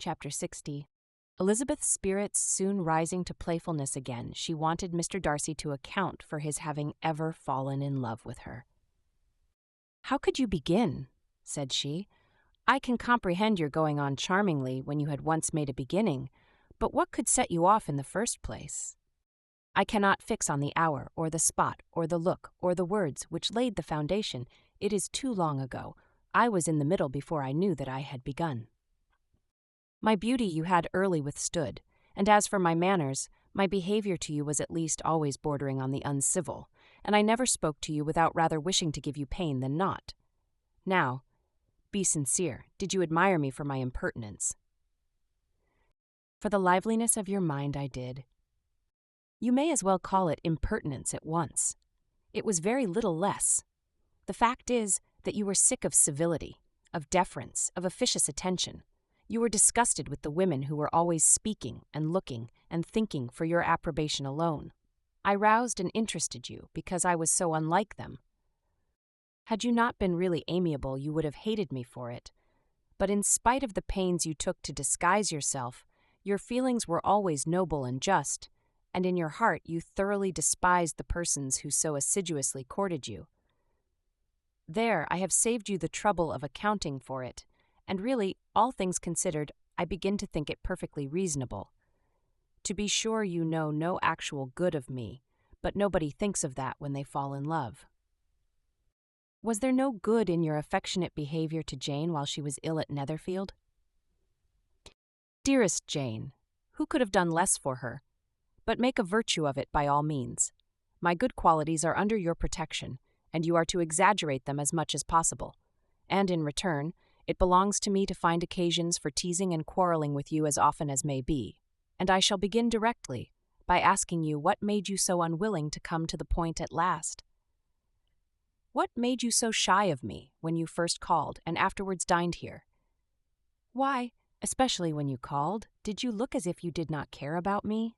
Chapter 60. Elizabeth's spirits soon rising to playfulness again, she wanted Mr. Darcy to account for his having ever fallen in love with her. "How could you begin?" said she. "I can comprehend your going on charmingly when you had once made a beginning, but what could set you off in the first place? I cannot fix on the hour, or the spot, or the look, or the words which laid the foundation. It is too long ago. I was in the middle before I knew that I had begun. My beauty you had early withstood, and as for my manners, my behavior to you was at least always bordering on the uncivil, and I never spoke to you without rather wishing to give you pain than not. Now, be sincere, did you admire me for my impertinence?" "For the liveliness of your mind I did." "You may as well call it impertinence at once. It was very little less. The fact is that you were sick of civility, of deference, of officious attention. You were disgusted with the women who were always speaking and looking and thinking for your approbation alone. I roused and interested you because I was so unlike them. Had you not been really amiable, you would have hated me for it. But in spite of the pains you took to disguise yourself, your feelings were always noble and just, and in your heart you thoroughly despised the persons who so assiduously courted you. There, I have saved you the trouble of accounting for it, and really, all things considered, I begin to think it perfectly reasonable. To be sure, you know no actual good of me, but nobody thinks of that when they fall in love. Was there no good in your affectionate behavior to Jane while she was ill at Netherfield? Dearest Jane, who could have done less for her? But make a virtue of it by all means. My good qualities are under your protection, and you are to exaggerate them as much as possible. And in return, it belongs to me to find occasions for teasing and quarreling with you as often as may be, and I shall begin directly by asking you what made you so unwilling to come to the point at last. What made you so shy of me when you first called and afterwards dined here? Why, especially when you called, did you look as if you did not care about me?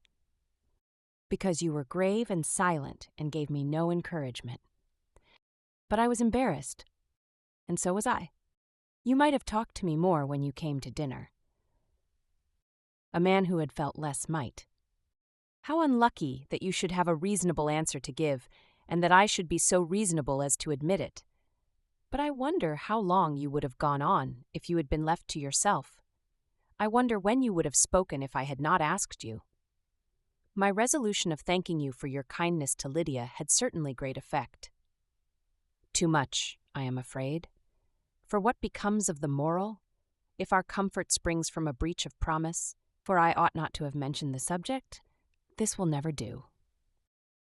Because you were grave and silent and gave me no encouragement. But I was embarrassed, and so was I. You might have talked to me more when you came to dinner. A man who had felt less might. How unlucky that you should have a reasonable answer to give, and that I should be so reasonable as to admit it. But I wonder how long you would have gone on if you had been left to yourself. I wonder when you would have spoken if I had not asked you. My resolution of thanking you for your kindness to Lydia had certainly great effect. Too much, I am afraid. For what becomes of the moral? If our comfort springs from a breach of promise, for I ought not to have mentioned the subject, this will never do.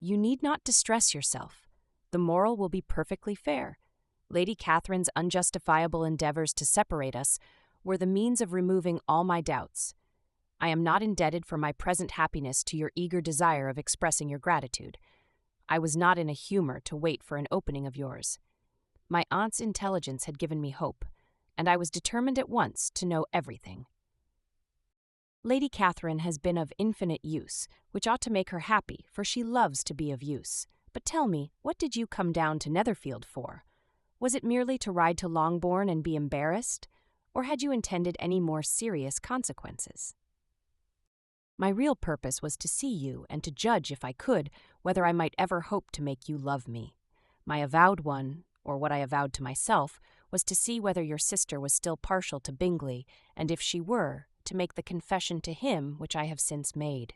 You need not distress yourself. The moral will be perfectly fair. Lady Catherine's unjustifiable endeavors to separate us were the means of removing all my doubts. I am not indebted for my present happiness to your eager desire of expressing your gratitude. I was not in a humor to wait for an opening of yours. My aunt's intelligence had given me hope, and I was determined at once to know everything. Lady Catherine has been of infinite use, which ought to make her happy, for she loves to be of use. But tell me, what did you come down to Netherfield for? Was it merely to ride to Longbourn and be embarrassed, or had you intended any more serious consequences? My real purpose was to see you and to judge, if I could, whether I might ever hope to make you love me. My avowed one, or what I avowed to myself, was to see whether your sister was still partial to Bingley, and if she were, to make the confession to him which I have since made.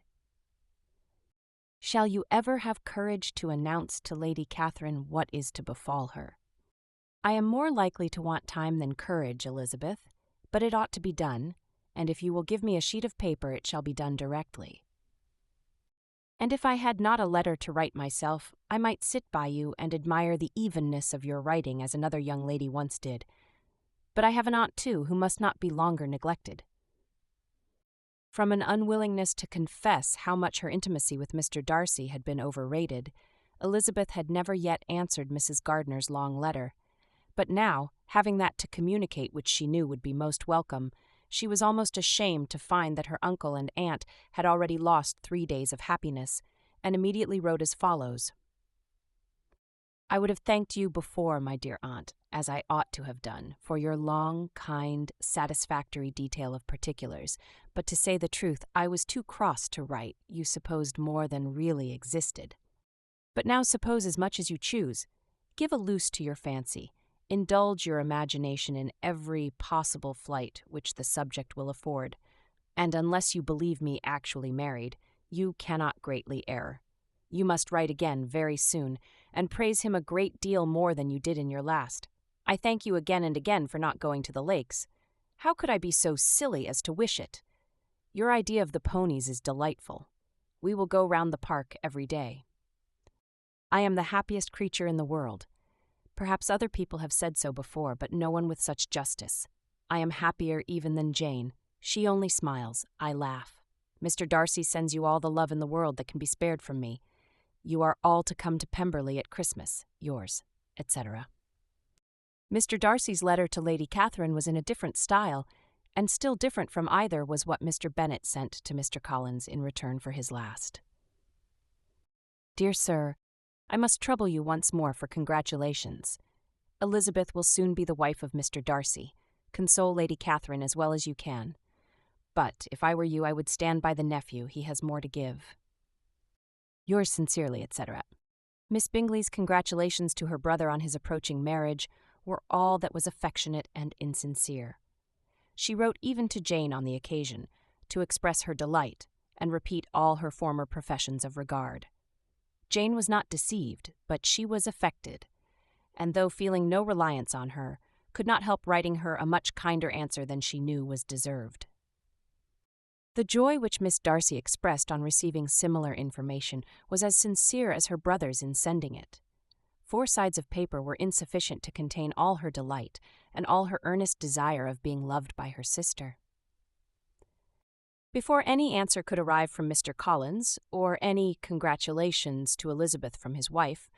Shall you ever have courage to announce to Lady Catherine what is to befall her? I am more likely to want time than courage, Elizabeth, but it ought to be done, and if you will give me a sheet of paper, it shall be done directly. And if I had not a letter to write myself, I might sit by you and admire the evenness of your writing as another young lady once did. But I have an aunt, too, who must not be longer neglected. From an unwillingness to confess how much her intimacy with Mr. Darcy had been overrated, Elizabeth had never yet answered Mrs. Gardiner's long letter. But now, having that to communicate which she knew would be most welcome, she was almost ashamed to find that her uncle and aunt had already lost 3 days of happiness, and immediately wrote as follows. I would have thanked you before, my dear aunt, as I ought to have done, for your long, kind, satisfactory detail of particulars, but to say the truth, I was too cross to write, you supposed more than really existed. But now suppose as much as you choose. Give a loose to your fancy. Indulge your imagination in every possible flight which the subject will afford, and unless you believe me actually married, you cannot greatly err. You must write again very soon, and praise him a great deal more than you did in your last. I thank you again and again for not going to the lakes. How could I be so silly as to wish it? Your idea of the ponies is delightful. We will go round the park every day. I am the happiest creature in the world. Perhaps other people have said so before, but no one with such justice. I am happier even than Jane. She only smiles. I laugh. Mr. Darcy sends you all the love in the world that can be spared from me. You are all to come to Pemberley at Christmas. Yours, etc. Mr. Darcy's letter to Lady Catherine was in a different style, and still different from either was what Mr. Bennet sent to Mr. Collins in return for his last. Dear Sir, I must trouble you once more for congratulations. Elizabeth will soon be the wife of Mr. Darcy. Console Lady Catherine as well as you can. But if I were you, I would stand by the nephew. He has more to give. Yours sincerely, etc. Miss Bingley's congratulations to her brother on his approaching marriage were all that was affectionate and insincere. She wrote even to Jane on the occasion, to express her delight and repeat all her former professions of regard. Jane was not deceived, but she was affected, and though feeling no reliance on her, could not help writing her a much kinder answer than she knew was deserved. The joy which Miss Darcy expressed on receiving similar information was as sincere as her brother's in sending it. 4 sides of paper were insufficient to contain all her delight and all her earnest desire of being loved by her sister. Before any answer could arrive from Mr. Collins, or any congratulations to Elizabeth from his wife,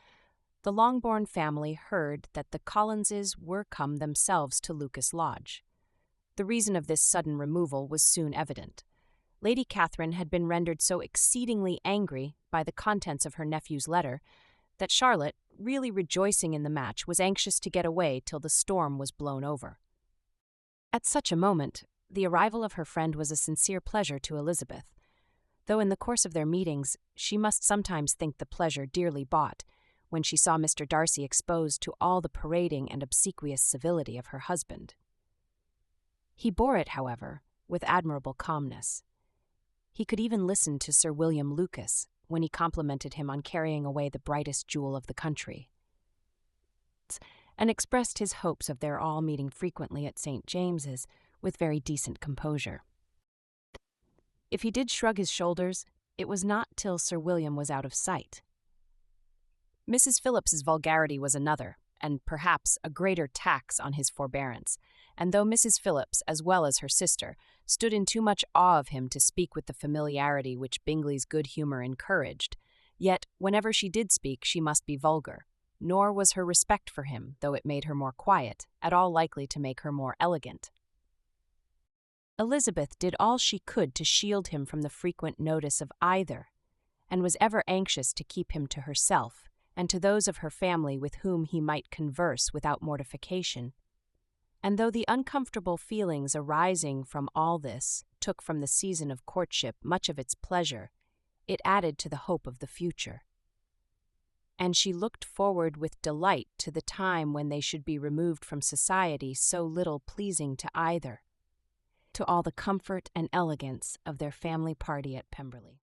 the Longbourn family heard that the Collinses were come themselves to Lucas Lodge. The reason of this sudden removal was soon evident. Lady Catherine had been rendered so exceedingly angry by the contents of her nephew's letter that Charlotte, really rejoicing in the match, was anxious to get away till the storm was blown over. At such a moment, the arrival of her friend was a sincere pleasure to Elizabeth, though in the course of their meetings she must sometimes think the pleasure dearly bought when she saw Mr. Darcy exposed to all the parading and obsequious civility of her husband. He bore it, however, with admirable calmness. He could even listen to Sir William Lucas when he complimented him on carrying away the brightest jewel of the country, and expressed his hopes of their all meeting frequently at St. James's with very decent composure. If he did shrug his shoulders, it was not till Sir William was out of sight. Mrs. Phillips's vulgarity was another, and perhaps a greater tax on his forbearance, and though Mrs. Phillips, as well as her sister, stood in too much awe of him to speak with the familiarity which Bingley's good humour encouraged, yet whenever she did speak she must be vulgar, nor was her respect for him, though it made her more quiet, at all likely to make her more elegant. Elizabeth did all she could to shield him from the frequent notice of either, and was ever anxious to keep him to herself, and to those of her family with whom he might converse without mortification. And though the uncomfortable feelings arising from all this took from the season of courtship much of its pleasure, it added to the hope of the future. And she looked forward with delight to the time when they should be removed from society so little pleasing to either, to all the comfort and elegance of their family party at Pemberley.